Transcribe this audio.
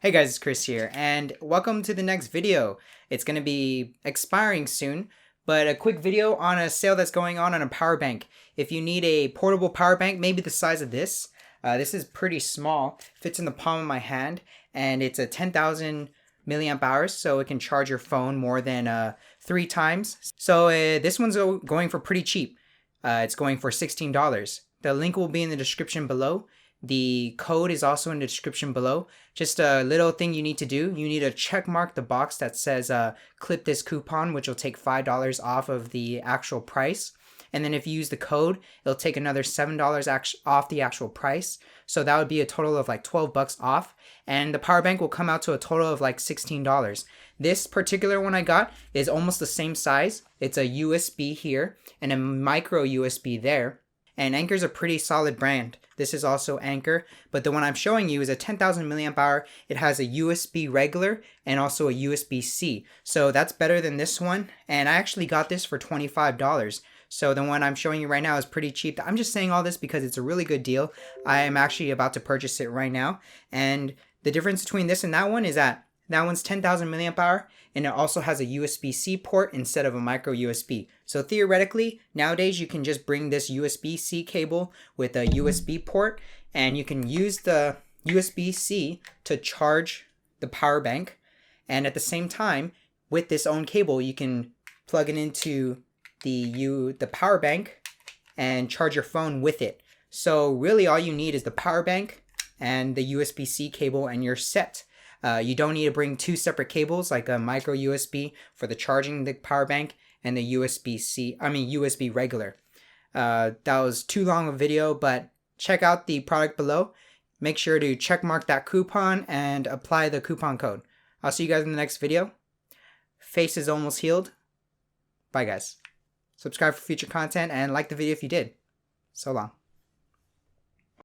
Hey guys, it's Chris here, and welcome to the next video. It's going to be expiring soon, but a quick video on a sale that's going on a power bank. If you need a portable power bank, maybe the size of this, this is pretty small, fits in the palm of my hand, and it's a 10,000 milliamp hours, so it can charge your phone more than 3 times. So this one's going for pretty cheap. It's going for $16. The link will be in the description below. The code is also in the description below. Just a little thing you need to do. You need to check mark the box that says clip this coupon, which will take $5 off of the actual price. And then if you use the code, it'll take another $7 off the actual price. So that would be a total of like 12 bucks off. And the power bank will come out to a total of like $16. This particular one I got is almost the same size. It's a USB here and a micro USB there. And Anker's a pretty solid brand. This is also Anker, but the one I'm showing you is a 10,000 milliamp hour. It has a USB regular and also a USB-C. So that's better than this one. And I actually got this for $25. So the one I'm showing you right now is pretty cheap. I'm just saying all this because it's a really good deal. I am actually about to purchase it right now. And the difference between this and that one is that one's 10,000 milliamp hour, and it also has a USB-C port instead of a micro USB. So theoretically, nowadays you can just bring this USB-C cable with a USB port, and you can use the USB-C to charge the power bank. And at the same time, with this own cable, you can plug it into the power bank and charge your phone with it. So really all you need is the power bank and the USB-C cable, and you're set. You don't need to bring 2 separate cables like a micro USB for the charging the power bank and the USB regular. That was too long a video, but check out the product below. Make sure to check mark that coupon and apply the coupon code. I'll see you guys in the next video. Face is almost healed. Bye guys. Subscribe for future content and like the video if you did. So long.